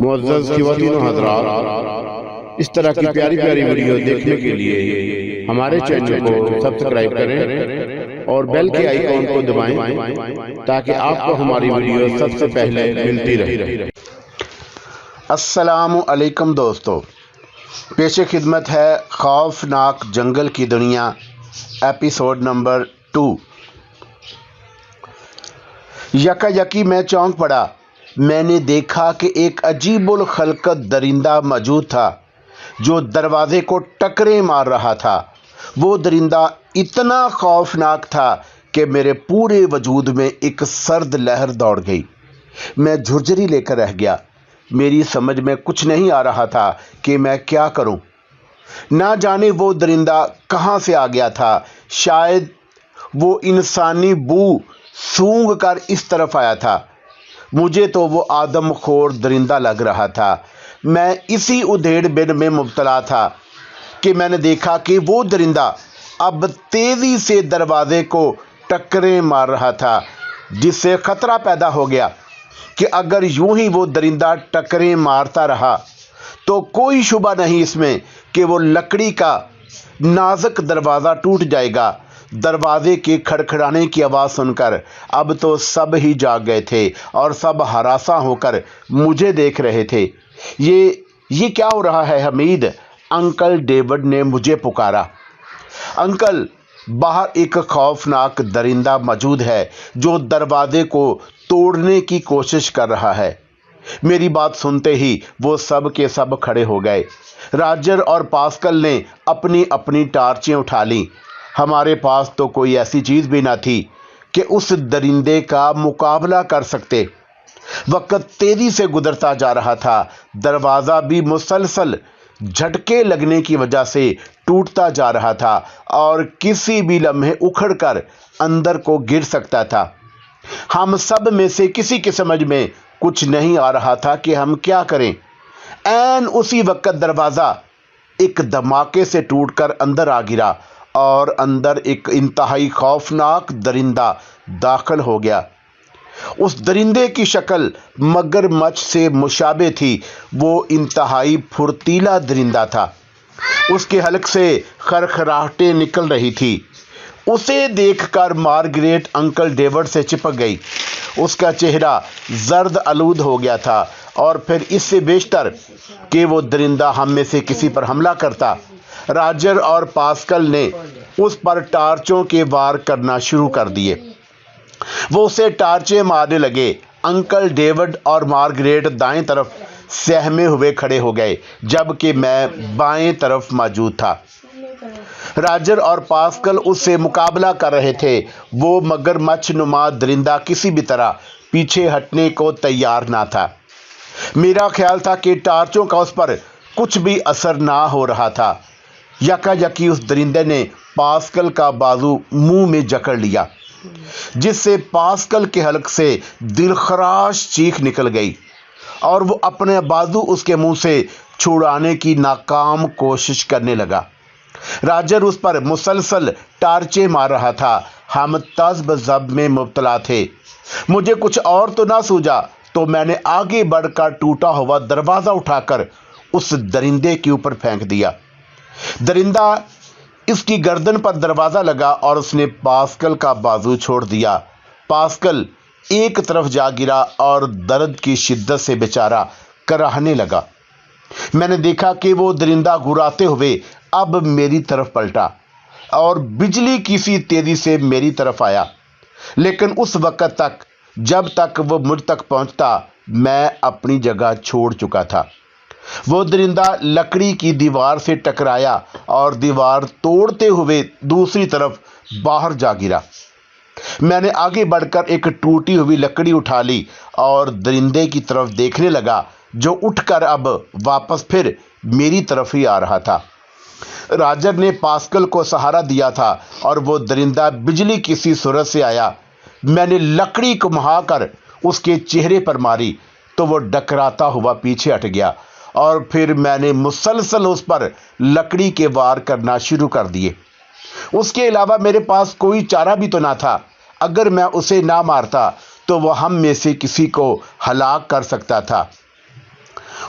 معزز خواتین و حضرات، اس طرح کی پیاری پیاری ویڈیو دیکھنے کے لیے ہمارے چینل کو سبسکرائب کریں اور بیل کے آئیکن کو دبائیں تاکہ آپ کو ہماری ویڈیو سب سے پہلے ملتی رہے۔ السلام علیکم دوستو، پیش خدمت ہے خوفناک جنگل کی دنیا ایپیسوڈ نمبر 2۔ یکی میں چونک پڑا۔ میں نے دیکھا کہ ایک عجیب الخلقت درندہ موجود تھا جو دروازے کو ٹکریں مار رہا تھا۔ وہ درندہ اتنا خوفناک تھا کہ میرے پورے وجود میں ایک سرد لہر دوڑ گئی۔ میں جھرجھری لے کر رہ گیا۔ میری سمجھ میں کچھ نہیں آ رہا تھا کہ میں کیا کروں۔ نہ جانے وہ درندہ کہاں سے آ گیا تھا۔ شاید وہ انسانی بو سونگھ کر اس طرف آیا تھا۔ مجھے تو وہ آدم خور درندہ لگ رہا تھا۔ میں اسی ادھیڑ بن میں مبتلا تھا کہ میں نے دیکھا کہ وہ درندہ اب تیزی سے دروازے کو ٹکریں مار رہا تھا، جس سے خطرہ پیدا ہو گیا کہ اگر یوں ہی وہ درندہ ٹکریں مارتا رہا تو کوئی شبہ نہیں اس میں کہ وہ لکڑی کا نازک دروازہ ٹوٹ جائے گا۔ دروازے کے کھڑکھڑانے کی آواز سن کر اب تو سب ہی جاگ گئے تھے اور سب ہراساں ہو کر مجھے دیکھ رہے تھے۔ یہ کیا ہو رہا ہے حمید؟ انکل ڈیوڈ نے مجھے پکارا۔ انکل، باہر ایک خوفناک درندہ موجود ہے جو دروازے کو توڑنے کی کوشش کر رہا ہے۔ میری بات سنتے ہی وہ سب کے سب کھڑے ہو گئے۔ راجر اور پاسکل نے اپنی اپنی ٹارچیں اٹھا لیں۔ ہمارے پاس تو کوئی ایسی چیز بھی نہ تھی کہ اس درندے کا مقابلہ کر سکتے۔ وقت تیزی سے گزرتا جا رہا تھا۔ دروازہ بھی مسلسل جھٹکے لگنے کی وجہ سے ٹوٹتا جا رہا تھا اور کسی بھی لمحے اکھڑ کر اندر کو گر سکتا تھا۔ ہم سب میں سے کسی کی سمجھ میں کچھ نہیں آ رہا تھا کہ ہم کیا کریں۔ عین اسی وقت دروازہ ایک دھماکے سے ٹوٹ کر اندر آ گرا اور اندر ایک انتہائی خوفناک درندہ داخل ہو گیا۔ اس درندے کی شکل مگرمچھ سے مشابہ تھی۔ وہ انتہائی پھرتیلا درندہ تھا۔ اس کے حلق سے خرخراہٹیں نکل رہی تھی۔ اسے دیکھ کر مارگریٹ انکل ڈیوڈ سے چپک گئی۔ اس کا چہرہ زرد آلود ہو گیا تھا اور پھر اس سے بیشتر کہ وہ درندہ ہم میں سے کسی پر حملہ کرتا۔ راجر اور پاسکل نے اس پر ٹارچوں کے وار کرنا شروع کر دیے۔ وہ اسے ٹارچیں مارنے لگے۔ انکل ڈیوڈ اور مارگریٹ دائیں طرف سہمے ہوئے کھڑے ہو گئے جبکہ میں بائیں طرف موجود تھا۔ راجر اور پاسکل اس سے مقابلہ کر رہے تھے۔ وہ مگرمچھ نما درندہ کسی بھی طرح پیچھے ہٹنے کو تیار نہ تھا۔ میرا خیال تھا کہ ٹارچوں کا اس پر کچھ بھی اثر نہ ہو رہا تھا۔ یکی اس درندے نے پاسکل کا بازو منہ میں جکڑ لیا، جس سے پاسکل کے حلق سے دلخراش چیخ نکل گئی اور وہ اپنے بازو اس کے منہ سے چھڑانے کی ناکام کوشش کرنے لگا۔ راجر اس پر مسلسل ٹارچیں مار رہا تھا۔ ہم تذب ذب میں مبتلا تھے۔ مجھے کچھ اور تو نہ سوجا تو میں نے آگے بڑھ کر ٹوٹا ہوا دروازہ اٹھا کر اس درندے کے اوپر پھینک دیا۔ درندہ اس کی گردن پر دروازہ لگا اور اس نے پاسکل کا بازو چھوڑ دیا۔ پاسکل ایک طرف جا گرا اور درد کی شدت سے بیچارہ کراہنے لگا۔ میں نے دیکھا کہ وہ درندہ گھراتے ہوئے اب میری طرف پلٹا اور بجلی کی سی تیزی سے میری طرف آیا، لیکن اس وقت تک جب تک وہ مجھ تک پہنچتا میں اپنی جگہ چھوڑ چکا تھا۔ وہ درندہ لکڑی کی دیوار سے ٹکرایا اور دیوار توڑتے ہوئے دوسری طرف باہر جا گرا۔ میں نے آگے بڑھ کر ایک ٹوٹی ہوئی لکڑی اٹھا لی اور درندے کی طرف دیکھنے لگا جو اٹھ کر اب واپس پھر میری طرف ہی آ رہا تھا۔ راجر نے پاسکل کو سہارا دیا تھا اور وہ درندہ بجلی کی سی صورت سے آیا۔ میں نے لکڑی کو گھما کر اس کے چہرے پر ماری تو وہ ڈکراتا ہوا پیچھے ہٹ گیا اور پھر میں نے مسلسل اس پر لکڑی کے وار کرنا شروع کر دیے۔ اس کے علاوہ میرے پاس کوئی چارہ بھی تو نہ تھا۔ اگر میں اسے نہ مارتا تو وہ ہم میں سے کسی کو ہلاک کر سکتا تھا۔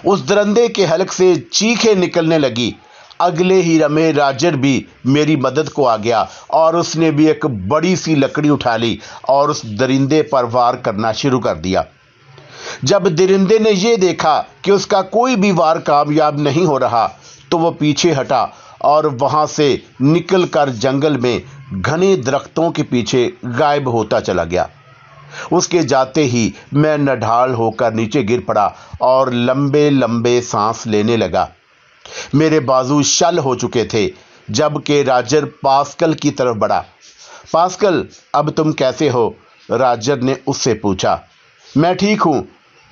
उस दरिंदे के हलक से चीखें निकलने लगी। अगले ही लम्हे राजर भी मेरी मदद को आ गया और उसने भी एक बड़ी सी लकड़ी उठा ली और उस दरिंदे पर वार करना शुरू कर दिया। जब दरिंदे ने यह देखा कि उसका कोई भी वार कामयाब नहीं हो रहा तो वो पीछे हटा और वहां से निकलकर जंगल में घने दरख्तों के पीछे गायब होता चला गया। उसके जाते ही मैं नढाल होकर नीचे गिर पड़ा और लंबे लंबे सांस लेने लगा। मेरे बाजू शल हो चुके थे जबकि राजर पास्कल की तरफ बढ़ा। पास्कल, अब तुम कैसे हो? राजर ने उससे पूछा। मैं ठीक हूं,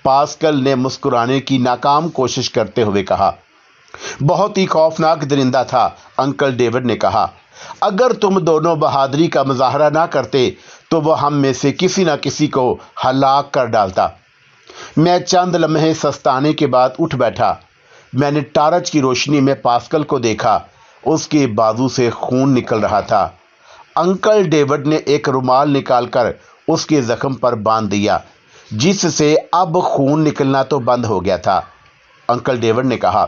पास्कल ने मुस्कुराने की नाकाम कोशिश करते हुए कहा। बहुत ही खौफनाक दरिंदा था, अंकल डेविड ने कहा। अगर तुम दोनों बहादुरी का मुजाहरा ना करते तो वह हम में से किसी न किसी को हलाक कर डालता। मैं चंद लम्हे सस्ताने के बाद उठ बैठा। मैंने टार्च की रोशनी में पास्कल को देखा। उसके बाजू से खून निकल रहा था। अंकल डेविड ने एक रुमाल निकालकर उसके जख्म पर बांध दिया, जिससे अब खून निकलना तो बंद हो गया था। अंकल डेविड ने कहा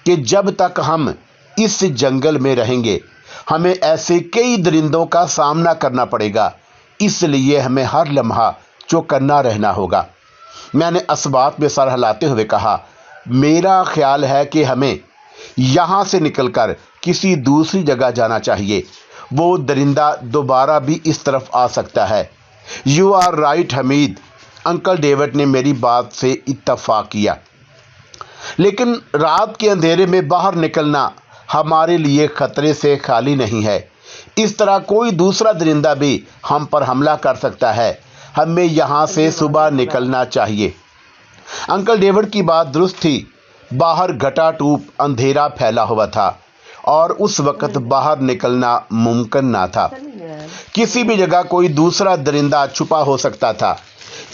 कि जब तक हम इस जंगल में रहेंगे हमें ऐसे कई दरिंदों का सामना करना पड़ेगा, इसलिए हमें हर लम्हा चौकन्ना रहना होगा। मैंने असबात में सर हिलाते हुए कहा, मेरा ख्याल है कि हमें यहाँ से निकलकर किसी दूसरी जगह जाना चाहिए। वो दरिंदा दोबारा भी इस तरफ आ सकता है। You are right Hamid, uncle David ने मेरी बात से इत्तफाक किया। लेकिन रात के अंधेरे में बाहर निकलना हमारे लिए खतरे से खाली नहीं है। इस तरह कोई दूसरा दरिंदा भी हम पर हमला कर सकता है। हमें यहाँ से सुबह निकलना चाहिए। अंकल डेविड की बात दुरुस्त थी। बाहर घटाटूप अंधेरा फैला हुआ था और उस वक्त बाहर निकलना मुमकिन ना था। किसी भी जगह कोई दूसरा दरिंदा छुपा हो सकता था,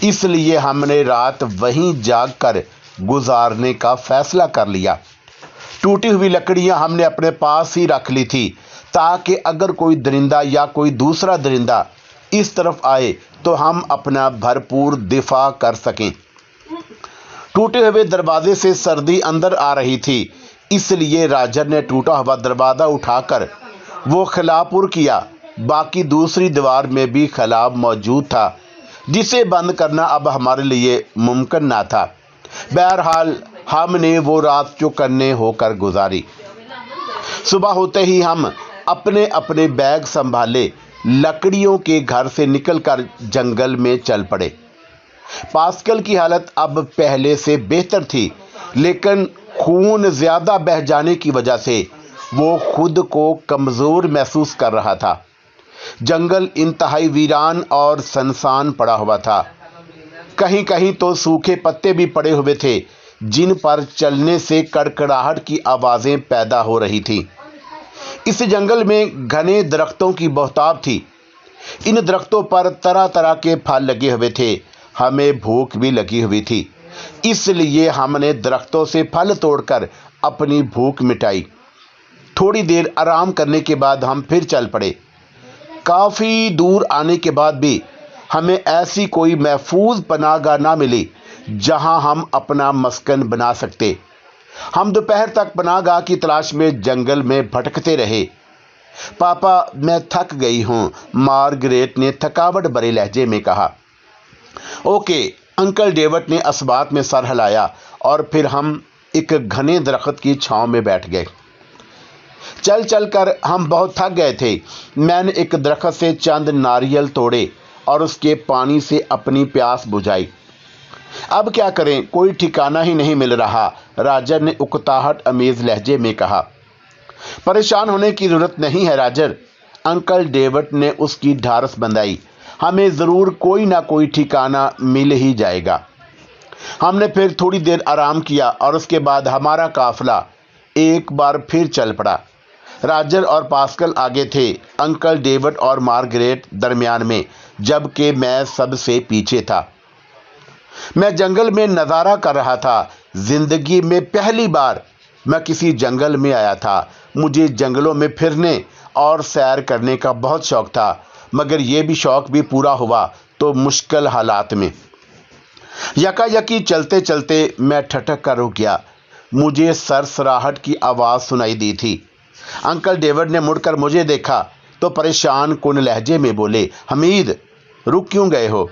इसलिए हमने रात वहीं जागकर गुजारने का फैसला कर लिया। टूटी हुई लकड़ियां हमने अपने पास ही रख ली थी ताकि अगर कोई दरिंदा या कोई दूसरा दरिंदा इस तरफ आए तो हम अपना भरपूर दिफा कर सकें। टूटे हुए दरवाजे से सर्दी अंदर आ रही थी, इसलिए राजर ने टूटा हुआ दरवाज़ा उठाकर वो खिलापुर किया। बाकी दूसरी दीवार में भी खिलाफ मौजूद था, जिसे बंद करना अब हमारे लिए मुमकिन ना था। बहरहाल हमने वो रात चौकन्ने होकर गुजारी। सुबह होते ही हम अपने अपने बैग संभाले लकड़ियों के घर से निकलकर जंगल में चल पड़े। पास्कल की हालत अब पहले से बेहतर थी, लेकिन खून ज़्यादा बह जाने की वजह से वो खुद को कमज़ोर महसूस कर रहा था। जंगल इंतहाई वीरान और सुनसान पड़ा हुआ था। कहीं कहीं तो सूखे पत्ते भी पड़े हुए थे, जिन पर चलने से कड़कड़ाहट की आवाज़ें पैदा हो रही थीं। इस जंगल में घने दरख्तों की बहुतायत थी। इन दरख्तों पर तरह तरह के फल लगे हुए थे। हमें भूख भी लगी हुई थी, इसलिए हमने दरख्तों से फल तोड़कर अपनी भूख मिटाई। थोड़ी देर आराम करने के बाद हम फिर चल पड़े। काफ़ी दूर आने के बाद भी हमें ऐसी कोई महफूज पनाहगाह ना मिली जहां हम अपना मस्कन बना सकते। हम दोपहर तक पनाहगाह की तलाश में जंगल में भटकते रहे। पापा, मैं थक गई हूँ, मार्गरेट ने थकावट भरे लहजे में कहा। ओके, अंकल डेविड ने असबात में सर हिलाया और फिर हम एक घने दरख्त की छांव में बैठ गए। चल चल कर हम बहुत थक गए थे। मैंने एक दरख्त से चंद नारियल तोड़े और उसके पानी से अपनी प्यास बुझाई। अब क्या करें, कोई ठिकाना ही नहीं मिल रहा, राजर ने उकताहट अमीज लहजे में कहा। परेशान होने की जरूरत नहीं है राजर, अंकल डेविड ने उसकी ढारस बंधाई। हमें ज़रूर कोई ना कोई ठिकाना मिल ही जाएगा। हमने फिर थोड़ी देर आराम किया और उसके बाद हमारा काफिला एक बार फिर चल पड़ा। राजर और पास्कल आगे थे, अंकल डेविड और मार्गरेट दरमियान में, जबकि मैं सबसे पीछे था। मैं जंगल में नज़ारा कर रहा था। जिंदगी में पहली बार मैं किसी जंगल में आया था। मुझे जंगलों में फिरने और सैर करने का बहुत शौक था, मगर यह भी शौक भी पूरा हुआ तो मुश्किल हालात में। यकायकी चलते चलते मैं ठटक कर रुक गया। मुझे सरसराहट की आवाज़ सुनाई दी थी। अंकल डेविड ने मुड़कर मुझे देखा तो परेशान कुन लहजे में बोले, हमीद, रुक क्यों गए हो?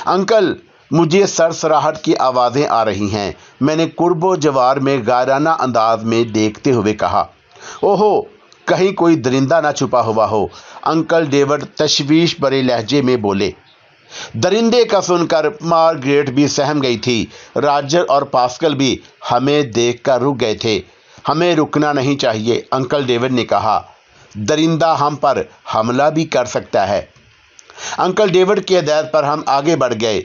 अंकल, मुझे सरसराहट की आवाज़ें आ रही हैं, मैंने कुर्बो जवार में गायराना अंदाज में देखते हुए कहा। ओहो, कहीं कोई दरिंदा ना छुपा हुआ हो, अंकल डेविड तशवीश भरे लहजे में बोले। दरिंदे का सुनकर मार्गरेट भी सहम गई थी। राजर और पास्कल भी हमें देखकर रुक गए थे। हमें रुकना नहीं चाहिए, अंकल डेविड ने कहा। दरिंदा हम पर हमला भी कर सकता है। अंकल डेविड की हिदायत पर हम आगे बढ़ गए,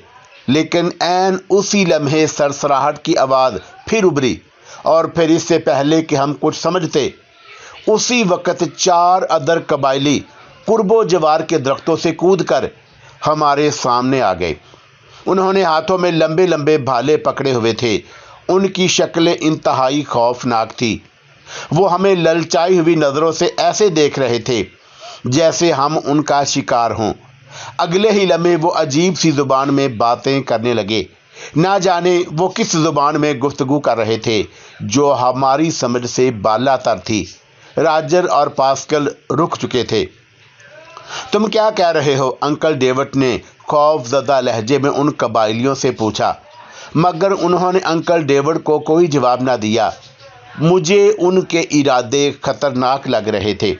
लेकिन ऐन उसी लम्हे सरसराहट की आवाज़ फिर उभरी और फिर इससे पहले कि हम कुछ समझते, उसी वक्त 4 अदर कबायली कुर्बो जवार के दरख्तों से कूदकर हमारे सामने आ गए। उन्होंने हाथों में लंबे लंबे भाले पकड़े हुए थे। उनकी शक्लें इंतहाई खौफनाक थी। वो हमें ललचाई हुई नज़रों से ऐसे देख रहे थे जैसे हम उनका शिकार हों। अगले ही लम्हे वो अजीब सी ज़ुबान में बातें करने लगे। ना जाने वो किस ज़ुबान में गुफ्तगू कर रहे थे जो हमारी समझ से बालातर थी। राजर और पास्कल रुक चुके थे। तुम क्या कह रहे हो? अंकल डेविड ने खौफजदा लहजे में उन कबायलियों से पूछा, मगर उन्होंने अंकल डेविड को कोई जवाब ना दिया। मुझे उनके इरादे खतरनाक लग रहे थे।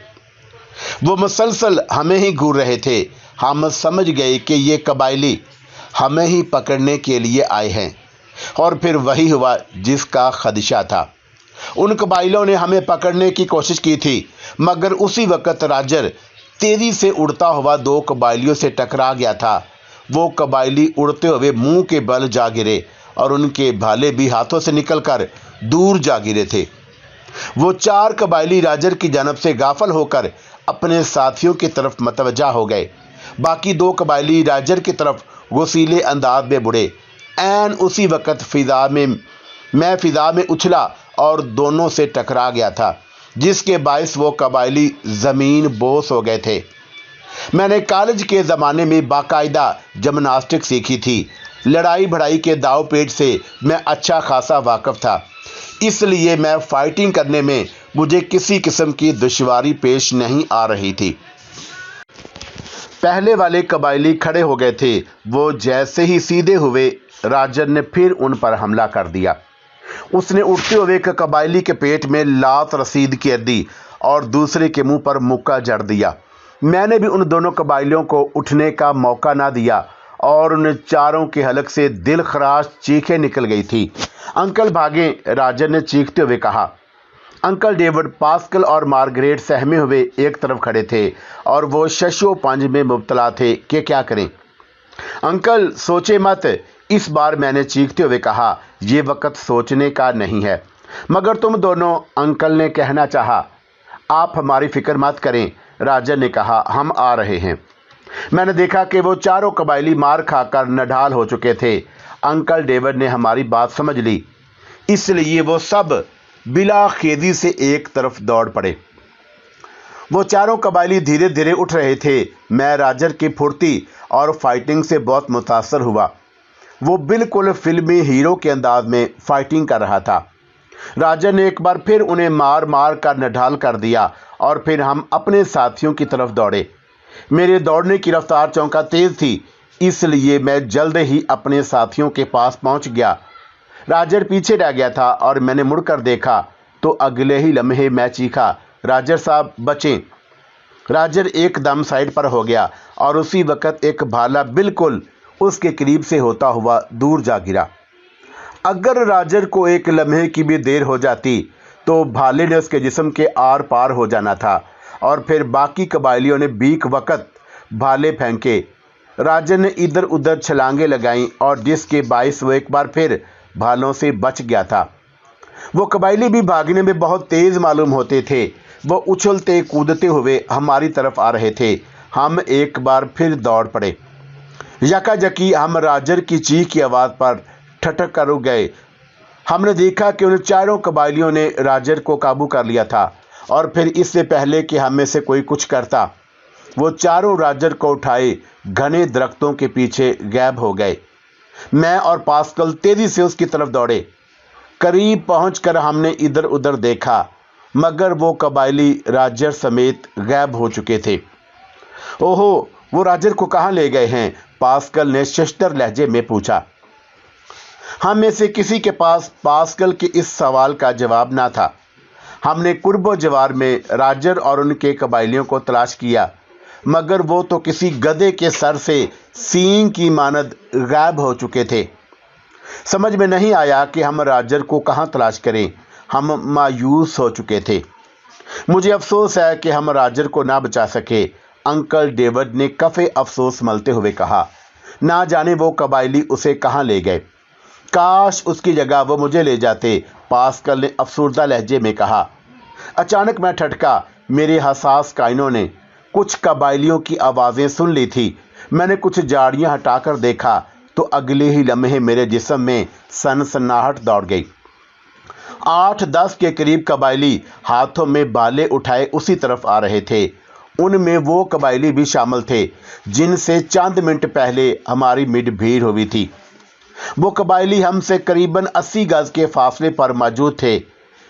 वो मुसलसल हमें ही घूर रहे थे। हम समझ गए कि ये कबायली हमें ही पकड़ने के लिए आए हैं, और फिर वही हुआ जिसका खदशा था। उन कबायलों ने हमें पकड़ने की कोशिश की थी, मगर उसी वक्त राजर तेजी से उड़ता हुआ 2 कबायलियों से टकरा गया था। वो कबायली उड़ते हुए मुंह के बल जा गिरे और उनके भाले भी हाथों से निकलकर दूर जा गिरे थे। वो 4 कबायली राजर की जानब से गाफल होकर अपने साथियों की तरफ मतवज्जा हो गए। बाकी 2 कबायली राजर की तरफ वसीले अंदाज में बुढ़े। ऐन उसी वक्त मैं फिजा में उछला और दोनों से टकरा गया था, जिसके बायस वो कबायली ज़मीन बोस हो गए थे। मैंने कॉलेज के ज़माने में बाकायदा जिम्नास्टिक सीखी थी। लड़ाई भड़ाई के दाव पेच से मैं अच्छा खासा वाकिफ़ था, इसलिए मैं फाइटिंग करने में मुझे किसी किस्म की दुश्वारी पेश नहीं आ रही थी। पहले वाले कबायली खड़े हो गए थे। वो जैसे ही सीधे हुए, राजर ने फिर उन पर हमला कर दिया। उसने उठते हुए एक कबायली के पेट में लात रसीद कर दी और दूसरे के मुंह पर मुक्का जड़ दिया। मैंने भी उन दोनों कबायलियों को उठने का मौका ना दिया और उन चारों के हलक से दिल खराश चीखें निकल गई थी। अंकल भागे, राजर ने चीखते हुए कहा। अंकल डेविड, पास्कल और मार्गरेट सहमे हुए एक तरफ खड़े थे और वो शशो पंज में मुब्तला थे कि क्या करें। अंकल, सोचे मत, इस बार मैंने चीखते हुए कहा। ये वक्त सोचने का नहीं है। मगर तुम दोनों, अंकल ने कहना चाहा। आप हमारी फिक्र मत करें, राजर ने कहा, हम आ रहे हैं। मैंने देखा कि वो चारों कबायली मार खाकर नढाल हो चुके थे। अंकल डेविड ने हमारी बात समझ ली, इसलिए वो सब बिला खेदी से एक तरफ दौड़ पड़े। वो चारों कबायली धीरे धीरे उठ रहे थे। मैं राजर की फुर्ती और फाइटिंग से बहुत मुतासर हुआ। वो बिल्कुल फिल्मी हीरो के अंदाज में फाइटिंग कर रहा था। राजर ने एक बार फिर उन्हें मार मार कर नढाल कर दिया और फिर हम अपने साथियों की तरफ दौड़े। मेरे दौड़ने की रफ्तार चौंका तेज थी, इसलिए मैं जल्द ही अपने साथियों के पास पहुंच गया। राजर पीछे रह गया था और मैंने मुड़कर देखा तो अगले ही लम्हे मैं चीखा, राजर साहब बचें। राजर एकदम साइड पर हो गया और उसी वक्त एक भाला बिल्कुल उसके करीब से होता हुआ दूर जा गिरा। अगर राजर को एक लम्हे की भी देर हो जाती तो भाले ने उसके जिस्म के आर पार हो जाना था और फिर बाकी कबायलियों ने बीक वक्त भाले फेंके। राजर ने इधर उधर छलांगे लगाईं और जिसके बायस वो एक बार फिर भालों से बच गया था। वो कबायली भी भागने में बहुत तेज़ मालूम होते थे। वो उछलते कूदते हुए हमारी तरफ आ रहे थे। हम एक बार फिर दौड़ पड़े। यकायकी हम राजर की चीख की आवाज़ पर ठटक कर रुक गए। हमने देखा कि उन चारों कबायलियों ने राजर को काबू कर लिया था और फिर इससे पहले कि हम में से कोई कुछ करता, वो चारों राजर को उठाए घने दरख्तों के पीछे गायब हो गए। मैं और पास्कल तेजी से उसकी तरफ दौड़े। करीब पहुंचकर हमने इधर उधर देखा, मगर वो कबायली राजर समेत गायब हो चुके थे। ओहो, वो राजर को कहाँ ले गए हैं? पास्कल ने शस्त्र लहजे में पूछा। हम में से किसी के पास पास्कल के इस सवाल का जवाब ना था। हमने कुर्बो जवार में राजर और उनके कबायलियों को तलाश किया, मगर वो तो किसी गधे के सर से सींग की मानद गायब हो चुके थे। समझ में नहीं आया कि हम राजर को कहाँ तलाश करें। हम मायूस हो चुके थे। मुझे अफसोस है कि हम राजर को ना बचा सके, अंकल डेविड ने कफे अफसोस मलते हुए कहा। ना जाने वो कबायली उसे कहाँ ले गए। काश उसकी जगह वो मुझे ले जाते, पास्कल ने अफसुर्दा लहजे में कहा। अचानक मैं ठटका। मेरे हसास कानों ने कुछ कबायलियों की आवाज़ें सुन ली थी। मैंने कुछ झाड़ियाँ हटाकर देखा तो अगले ही लम्हे मेरे जिस्म में सनसनाहट दौड़ गई। 8-10 के करीब कबायली हाथों में बाले उठाए उसी तरफ आ रहे थे। उनमें वो कबायली भी शामिल थे जिनसे चंद मिनट पहले हमारी मिड भीड़ हुई थी। वो कबायली हमसे करीबन 80 गज के फासले पर मौजूद थे।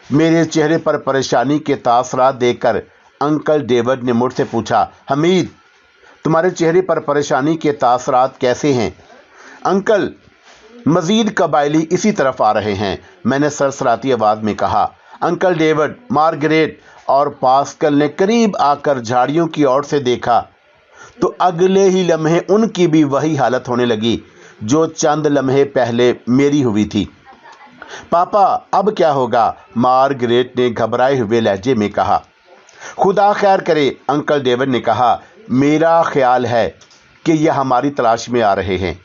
मेरे चेहरे पर परेशानी के तासरात देखकर अंकल डेविड ने मुझसे पूछा, हमीद, तुम्हारे चेहरे पर परेशानी के तासरात कैसे हैं? अंकल, मजीद कबायली इसी तरफ आ रहे हैं, मैंने सरसराती आवाज़ में कहा। अंकल डेविड, मार्गरेट और पास्कल ने करीब आकर झाड़ियों की ओर से देखा तो अगले ही लम्हे उनकी भी वही हालत होने लगी जो चंद लम्हे पहले मेरी हुई थी। पापा, अब क्या होगा? मार्गरेट ने घबराए हुए लहजे में कहा। खुदा खैर करे, अंकल डेविड ने कहा। मेरा ख्याल है कि यह हमारी तलाश में आ रहे हैं।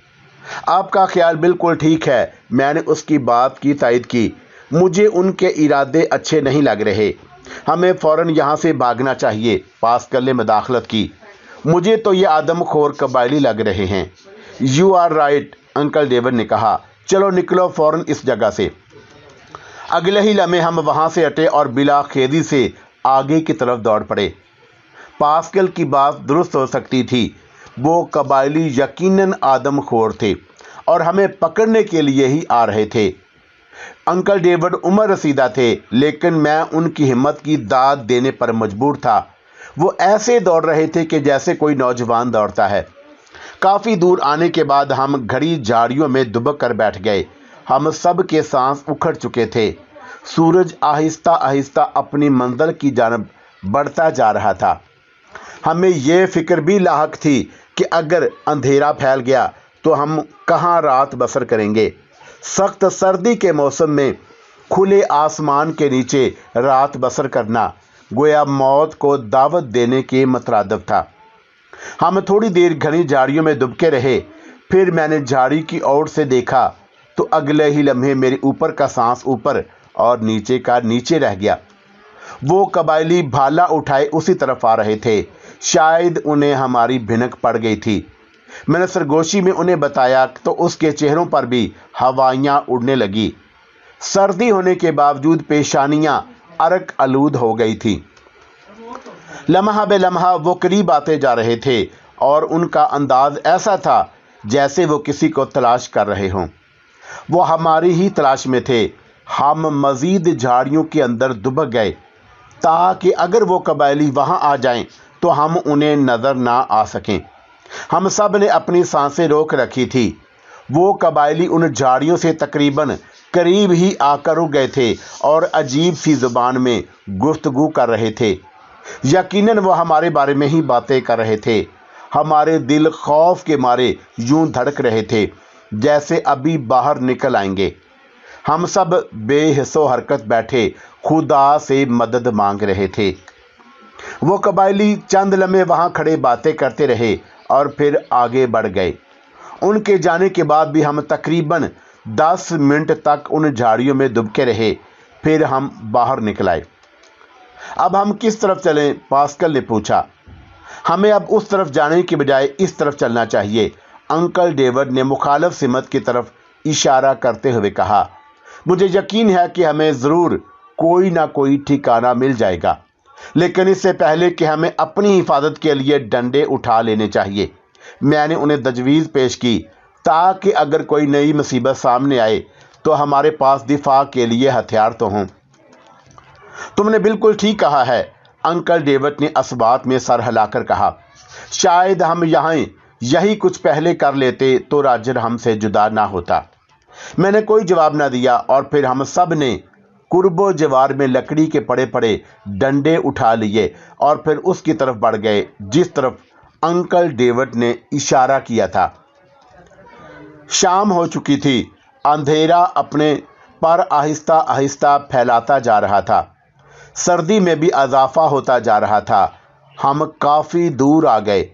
आपका ख्याल बिल्कुल ठीक है, मैंने उसकी बात की तायद की। मुझे उनके इरादे अच्छे नहीं लग रहे। हमें फ़ौरन यहाँ से भागना चाहिए, पास्कल ने मदाखलत की। मुझे तो ये आदमखोर कबायली लग रहे हैं। You are right, uncle David ने कहा। चलो निकलो फ़ौरन इस जगह से। अगले ही लम्हे हम वहाँ से हटे और बिला खेदी से आगे की तरफ दौड़ पड़े। पास्कल की बात दुरुस्त हो सकती थी। वो कबायली यकीनन आदमखोर थे और हमें पकड़ने के लिए ही आ रहे थे। अंकल डेविड उम्र रसीदा थे, लेकिन मैं उनकी हिम्मत की दाद देने पर मजबूर था। वो ऐसे दौड़ रहे थे कि जैसे कोई नौजवान दौड़ता है। काफ़ी दूर आने के बाद हम घड़ी झाड़ियों में दुबक कर बैठ गए। हम सब के सांस उखड़ चुके थे। सूरज आहिस्ता आहिस्ता अपनी मंजिल की जानब बढ़ता जा रहा था। हमें यह फिक्र भी लाहक थी कि अगर अंधेरा फैल गया तो हम कहाँ रात बसर करेंगे। सख्त सर्दी के मौसम में खुले आसमान के नीचे रात बसर करना गोया मौत को दावत देने के मतरादफ था। हम थोड़ी देर घनी झाड़ियों में दुबके रहे। फिर मैंने झाड़ी की ओर से देखा तो अगले ही लम्हे मेरे ऊपर का सांस ऊपर और नीचे का नीचे रह गया। वो कबायली भाला उठाए उसी तरफ आ रहे थे। शायद उन्हें हमारी भिनक पड़ गई थी। मैंने सरगोशी में उन्हें बताया तो उसके चेहरों पर भी हवाइयाँ उड़ने लगी। सर्दी होने के बावजूद पेशानियाँ अरक आलूद हो गई थी। लम्हा बे लम्हा वो करीब आते जा रहे थे और उनका अंदाज ऐसा था जैसे वो किसी को तलाश कर रहे हों। वो हमारी ही तलाश में थे। हम मज़ीद झाड़ियों के अंदर दुबक गए ताकि अगर वो कबायली वहाँ आ जाएं तो हम उन्हें नज़र ना आ सकें। हम सब ने अपनी सांसें रोक रखी थी। वो कबायली उन झाड़ियों से तकरीबन करीब ही आकर रुक गए थे और अजीब सी ज़ुबान में गुफ्तगू कर रहे थे। यकीनन वो हमारे बारे में ही बातें कर रहे थे। हमारे दिल खौफ के मारे यूं धड़क रहे थे जैसे अभी बाहर निकल आएंगे। हम सब बेहिस्सो हरकत बैठे खुदा से मदद मांग रहे थे। वो कबायली चंद लम्हे वहाँ खड़े बातें करते रहे और फिर आगे बढ़ गए। उनके जाने के बाद भी हम तकरीबन 10 मिनट तक उन झाड़ियों में दुबके रहे। फिर हम बाहर निकल आए। अब हम किस तरफ चलें? पास्कल ने पूछा। हमें अब उस तरफ जाने के बजाय इस तरफ चलना चाहिए, अंकल डेविड ने मुखालफ सिमत की तरफ इशारा करते हुए कहा। मुझे यकीन है कि हमें ज़रूर कोई ना कोई ठिकाना मिल जाएगा, लेकिन इससे पहले कि हमें अपनी हिफाजत के लिए डंडे उठा लेने चाहिए। मैंने उन्हें तजवीज़ पेश की। ताकि अगर कोई नई मुसीबत सामने आए तो हमारे पास दिफा के लिए हथियार तो हों। तुमने बिल्कुल ठीक कहा है, अंकल डेविड ने असबात में सर हिलाकर कहा। शायद हम यहाँ यही कुछ पहले कर लेते तो राजर हमसे जुदा ना होता। मैंने कोई जवाब ना दिया और फिर हम सब ने कुर्बो जवार में लकड़ी के पड़े पड़े डंडे उठा लिए और फिर उसकी तरफ बढ़ गए जिस तरफ अंकल डेविड ने इशारा किया था। शाम हो चुकी थी। अंधेरा अपने पर आहिस्ता आहिस्ता फैलाता जा रहा था। सर्दी में भी इजाफा होता जा रहा था। हम काफ़ी दूर आ गए,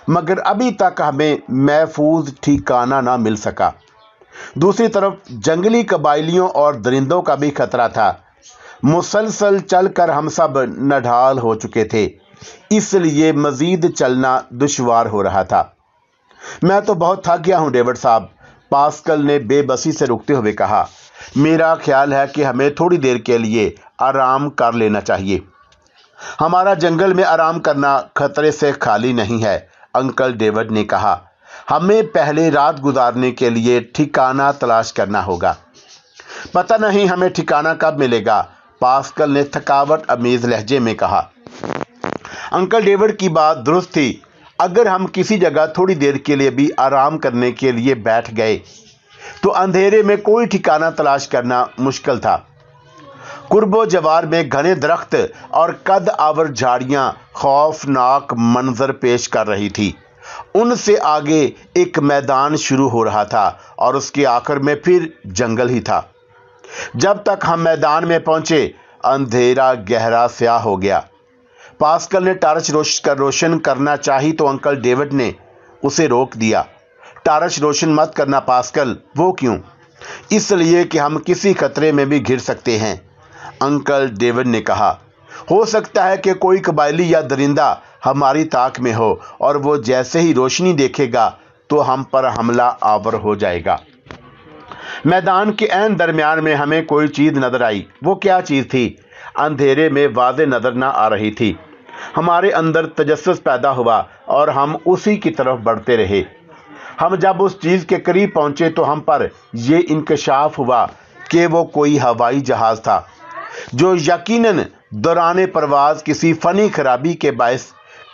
मगर अभी तक हमें महफूज ठिकाना ना मिल सका। दूसरी तरफ जंगली कबाइलियों और दरिंदों का भी खतरा था। मुसलसल चलकर हम सब नढाल हो चुके थे, इसलिए मजीद चलना दुश्वार हो रहा था। मैं तो बहुत थक गया हूँ डेविड साहब, पास्कल ने बेबसी से रुकते हुए कहा। मेरा ख्याल है कि हमें थोड़ी देर के लिए आराम कर लेना चाहिए। हमारा जंगल में आराम करना खतरे से खाली नहीं है, अंकल डेविड ने कहा। हमें पहले रात गुजारने के लिए ठिकाना तलाश करना होगा। पता नहीं हमें ठिकाना कब मिलेगा, पास्कल ने थकावट अमीज लहजे में कहा। अंकल डेविड की बात दुरुस्त थी। अगर हम किसी जगह थोड़ी देर के लिए भी आराम करने के लिए बैठ गए तो अंधेरे में कोई ठिकाना तलाश करना मुश्किल था। कुर्बो जवार में घने दरख्त और कद आवर झाड़ियां खौफनाक मंजर पेश कर रही थी। उनसे आगे एक मैदान शुरू हो रहा था और उसके आखिर में फिर जंगल ही था। जब तक हम मैदान में पहुंचे अंधेरा गहरा स्याह हो गया। पास्कल ने टार्च रोशन करना चाही तो अंकल डेविड ने उसे रोक दिया। टार्च रोशन मत करना पास्कल। वो क्यों? इसलिए कि हम किसी खतरे में भी घिर सकते हैं, अंकल डेविड ने कहा। हो सकता है कि कोई कबायली या दरिंदा हमारी ताक में हो और वो जैसे ही रोशनी देखेगा तो हम पर हमला आवर हो जाएगा। मैदान के ऐन दरमियान में हमें कोई चीज़ नजर आई। वो क्या चीज़ थी? अंधेरे में वाज़े नजर ना आ रही थी। हमारे अंदर तजस्सुस पैदा हुआ और हम उसी की तरफ बढ़ते रहे। हम जब उस चीज़ के करीब पहुंचे तो हम पर यह इंकशाफ हुआ कि वो कोई हवाई जहाज़ था जो यकीनन दौरान परवाज किसी फ़नी खराबी के बायस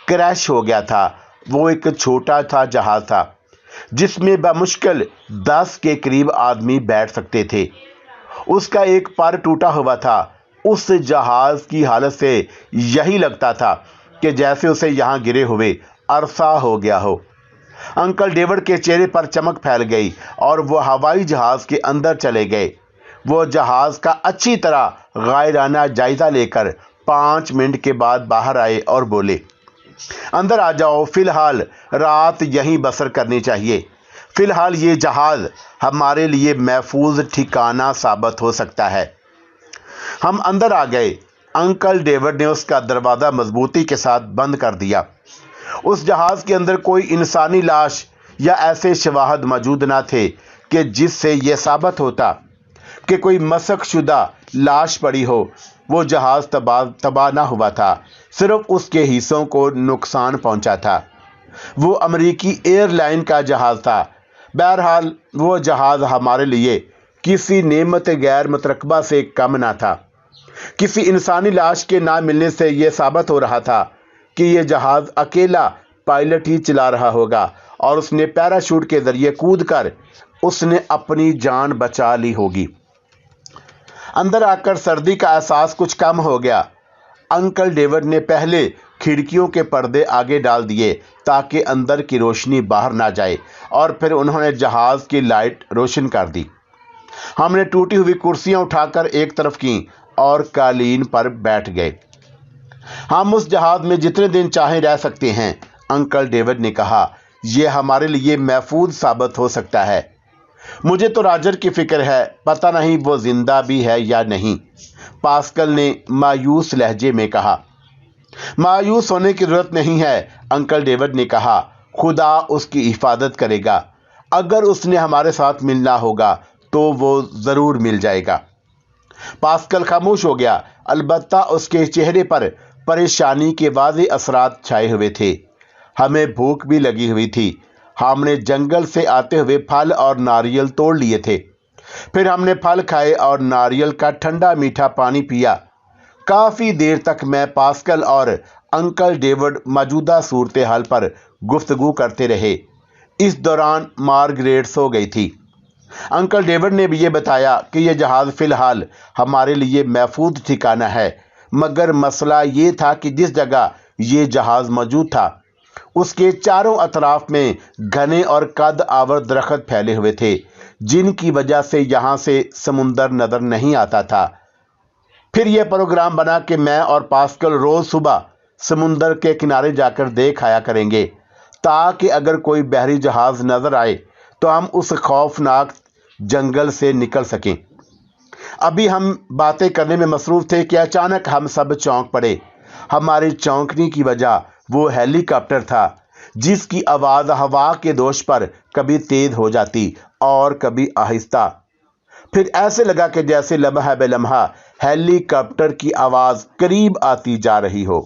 क्रैश हो गया था। वो एक छोटा था जहाज़ था जिसमें बमुश्किल 10 के करीब आदमी बैठ सकते थे। उसका एक पर टूटा हुआ था। उस जहाज़ की हालत से यही लगता था कि जैसे उसे यहाँ गिरे हुए अरसा हो गया हो। अंकल डेविड के चेहरे पर चमक फैल गई और वो हवाई जहाज़ के अंदर चले गए। वो जहाज़ का अच्छी तरह गायराना जायज़ा लेकर 5 मिनट के बाद बाहर आए और बोले, अंदर आ जाओ, फ़िलहाल रात यहीं बसर करनी चाहिए। फ़िलहाल ये जहाज़ हमारे लिए महफूज ठिकाना साबित हो सकता है। हम अंदर आ गए। अंकल डेविड ने उसका दरवाज़ा मजबूती के साथ बंद कर दिया। उस जहाज़ के अंदर कोई इंसानी लाश या ऐसे शवाहद मौजूद ना थे कि जिससे यह साबित होता कि कोई मसक शुदा लाश पड़ी हो। वो जहाज़ तबाह ना हुआ था, सिर्फ उसके हिस्सों को नुकसान पहुंचा था। वो अमेरिकी एयरलाइन का जहाज़ था। बहरहाल वो जहाज़ हमारे लिए किसी नेमत गैर मुतरकबा से कम ना था। किसी इंसानी लाश के ना मिलने से यह साबित हो रहा था कि यह जहाज़ अकेला पायलट ही चला रहा होगा और उसने पैराशूट के ज़रिए कूदकर उसने अपनी जान बचा ली होगी। अंदर आकर सर्दी का एहसास कुछ कम हो गया। अंकल डेविड ने पहले खिड़कियों के पर्दे आगे डाल दिए ताकि अंदर की रोशनी बाहर ना जाए और फिर उन्होंने जहाज़ की लाइट रोशन कर दी। हमने टूटी हुई कुर्सियां उठाकर एक तरफ की और कालीन पर बैठ गए। हम उस जहाज़ में जितने दिन चाहे रह सकते हैं, अंकल डेविड ने कहा। यह हमारे लिए महफूज साबित हो सकता है। मुझे तो राजर की फिक्र है, पता नहीं वो जिंदा भी है या नहीं, पास्कल ने मायूस लहजे में कहा। मायूस होने की जरूरत नहीं है, अंकल डेविड ने कहा। खुदा उसकी हिफाजत करेगा। अगर उसने हमारे साथ मिलना होगा तो वो ज़रूर मिल जाएगा। पास्कल खामोश हो गया, अलबत्ता उसके चेहरे पर परेशानी के वाज़े असरात छाए हुए थे। हमें भूख भी लगी हुई थी। ہم نے جنگل سے آتے ہوئے پھل اور ناریل توڑ لیے تھے۔ پھر ہم نے پھل کھائے اور ناریل کا ٹھنڈا میٹھا پانی پیا۔ کافی دیر تک میں، پاسکل اور انکل ڈیوڈ موجودہ صورتحال پر گفتگو کرتے رہے۔ اس دوران مارگریٹ سو گئی تھی۔ انکل ڈیوڈ نے بھی یہ بتایا کہ یہ جہاز فی الحال ہمارے لیے محفوظ ٹھکانہ ہے، مگر مسئلہ یہ تھا کہ جس جگہ یہ جہاز موجود تھا اس کے چاروں اطراف میں گھنے اور قد آور درخت پھیلے ہوئے تھے، جن کی وجہ سے یہاں سے سمندر نظر نہیں آتا تھا۔ پھر یہ پروگرام بنا کہ میں اور پاسکل روز صبح سمندر کے کنارے جا کر دیکھ آیا کریں گے، تاکہ اگر کوئی بحری جہاز نظر آئے تو ہم اس خوفناک جنگل سے نکل سکیں۔ ابھی ہم باتیں کرنے میں مصروف تھے کہ اچانک ہم سب چونک پڑے۔ ہماری چونکنے کی وجہ وہ ہیلی کاپٹر تھا، جس کی آواز ہوا کے دوش پر کبھی تیز ہو جاتی اور کبھی آہستہ۔ پھر ایسے لگا کہ جیسے لمحہ بے لمحہ ہیلی کاپٹر کی آواز قریب آتی جا رہی ہو۔